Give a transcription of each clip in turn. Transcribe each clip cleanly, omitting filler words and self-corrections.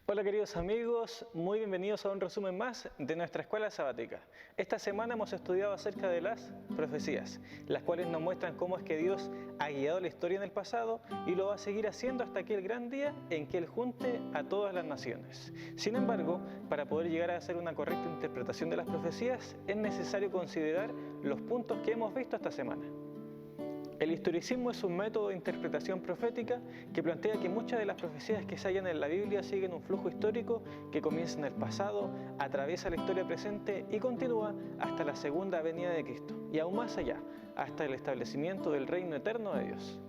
Hola queridos amigos, muy bienvenidos a un resumen más de nuestra escuela sabática. Esta semana hemos estudiado acerca de las profecías, las cuales nos muestran cómo es que Dios ha guiado la historia en el pasado y lo va a seguir haciendo hasta aquel gran día en que Él junte a todas las naciones. Sin embargo, para poder llegar a hacer una correcta interpretación de las profecías, es necesario considerar los puntos que hemos visto esta semana. El historicismo es un método de interpretación profética que plantea que muchas de las profecías que se hallan en la Biblia siguen un flujo histórico que comienza en el pasado, atraviesa la historia presente y continúa hasta la segunda venida de Cristo, y aún más allá, hasta el establecimiento del reino eterno de Dios.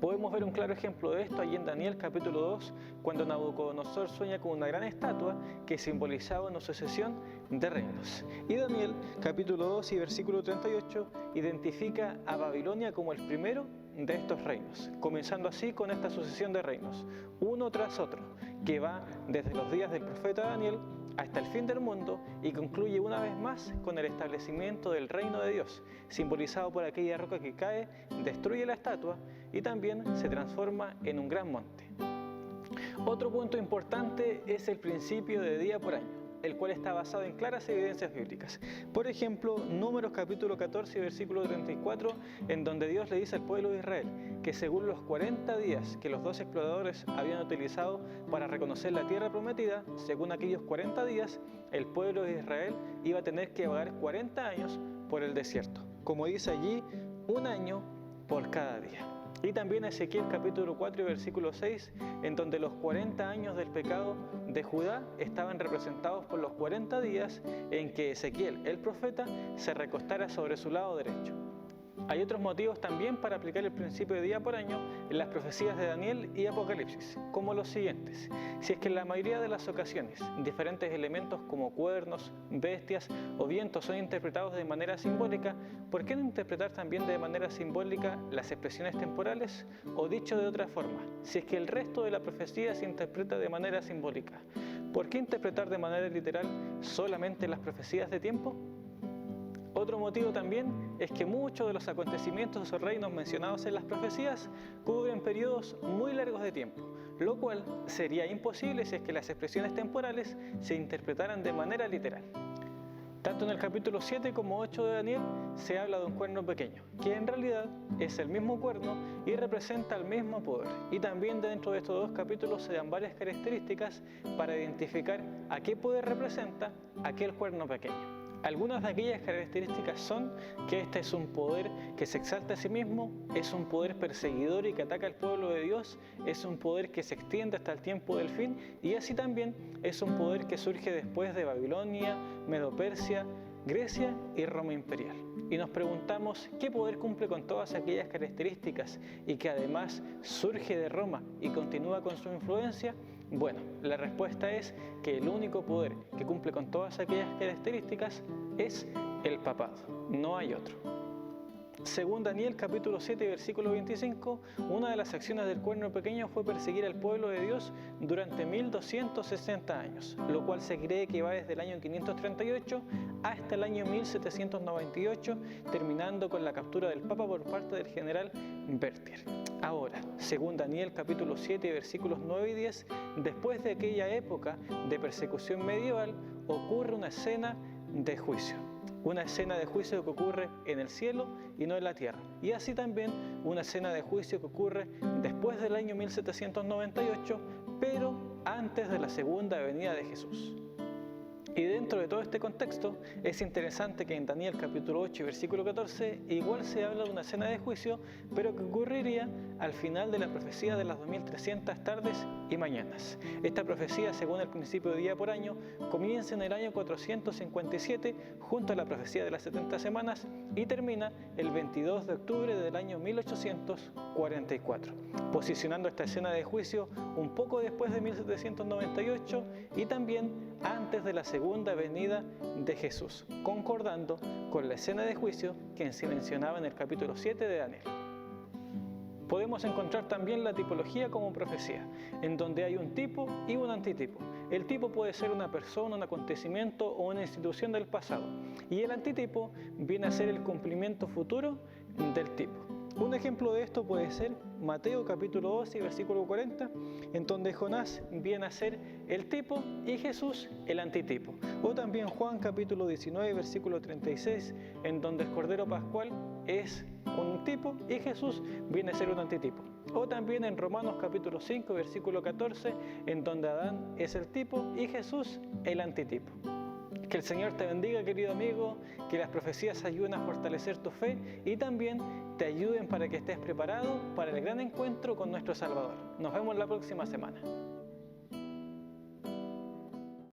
Podemos ver un claro ejemplo de esto allí en Daniel capítulo 2, cuando Nabucodonosor sueña con una gran estatua que simbolizaba una sucesión de reinos. Y Daniel capítulo 2 y versículo 38 identifica a Babilonia como el primero de estos reinos, comenzando así con esta sucesión de reinos, uno tras otro, que va desde los días del profeta Daniel hasta el fin del mundo y concluye una vez más con el establecimiento del reino de Dios, simbolizado por aquella roca que cae, destruye la estatua y también se transforma en un gran monte. Otro punto importante es el principio de día por año, el cual está basado en claras evidencias bíblicas. Por ejemplo, Números capítulo 14 versículo 34, en donde Dios le dice al pueblo de Israel que según los 40 días que los dos exploradores habían utilizado para reconocer la tierra prometida, según aquellos 40 días, el pueblo de Israel iba a tener que vagar 40 años por el desierto. Como dice allí, un año por cada día. Y también Ezequiel capítulo 4 versículo 6, en donde los 40 años del pecado de Judá estaban representados por los 40 días en que Ezequiel, el profeta, se recostara sobre su lado derecho. Hay otros motivos también para aplicar el principio de día por año en las profecías de Daniel y Apocalipsis, como los siguientes. Si es que en la mayoría de las ocasiones diferentes elementos como cuernos, bestias o vientos son interpretados de manera simbólica, ¿por qué no interpretar también de manera simbólica las expresiones temporales? O dicho de otra forma, si es que el resto de la profecía se interpreta de manera simbólica, ¿por qué interpretar de manera literal solamente las profecías de tiempo? Otro motivo también es que muchos de los acontecimientos o reinos mencionados en las profecías cubren periodos muy largos de tiempo, lo cual sería imposible si es que las expresiones temporales se interpretaran de manera literal. Tanto en el capítulo 7 como 8 de Daniel se habla de un cuerno pequeño, que en realidad es el mismo cuerno y representa el mismo poder. Y también dentro de estos dos capítulos se dan varias características para identificar a qué poder representa aquel cuerno pequeño. Algunas de aquellas características son que este es un poder que se exalta a sí mismo, es un poder perseguidor y que ataca al pueblo de Dios, es un poder que se extiende hasta el tiempo del fin y así también es un poder que surge después de Babilonia, Medo-Persia, Grecia y Roma imperial. Y nos preguntamos qué poder cumple con todas aquellas características y que además surge de Roma y continúa con su influencia. Bueno, la respuesta es que el único poder que cumple con todas aquellas características es el papado, no hay otro. Según Daniel capítulo 7 versículo 25, una de las acciones del cuerno pequeño fue perseguir al pueblo de Dios durante 1260 años, lo cual se cree que va desde el año 538 hasta el año 1798, terminando con la captura del Papa por parte del general Berthier. Ahora, según Daniel capítulo 7 versículos 9 y 10, después de aquella época de persecución medieval, ocurre una escena de juicio. Una escena de juicio que ocurre en el cielo y no en la tierra. Y así también una escena de juicio que ocurre después del año 1798, pero antes de la segunda venida de Jesús. Y dentro de todo este contexto, es interesante que en Daniel capítulo 8 versículo 14 igual se habla de una escena de juicio, pero que ocurriría al final de la profecía de las 2300 tardes y mañanas. Esta profecía, según el principio de día por año, comienza en el año 457 junto a la profecía de las 70 semanas y termina el 22 de octubre del año 1844, posicionando esta escena de juicio un poco después de 1798 y también antes de la segunda venida de Jesús, concordando con la escena de juicio que se mencionaba en el capítulo 7 de Daniel. Podemos encontrar también la tipología como profecía, en donde hay un tipo y un antitipo. El tipo puede ser una persona, un acontecimiento o una institución del pasado, y el antitipo viene a ser el cumplimiento futuro del tipo. Un ejemplo de esto puede ser Mateo capítulo 12, versículo 40, en donde Jonás viene a ser el tipo y Jesús el antitipo. O también Juan capítulo 19, versículo 36, en donde el Cordero Pascual es un tipo y Jesús viene a ser un antitipo. O también en Romanos capítulo 5, versículo 14, en donde Adán es el tipo y Jesús el antitipo. Que el Señor te bendiga, querido amigo, que las profecías ayuden a fortalecer tu fe y también te ayuden para que estés preparado para el gran encuentro con nuestro Salvador. Nos vemos la próxima semana.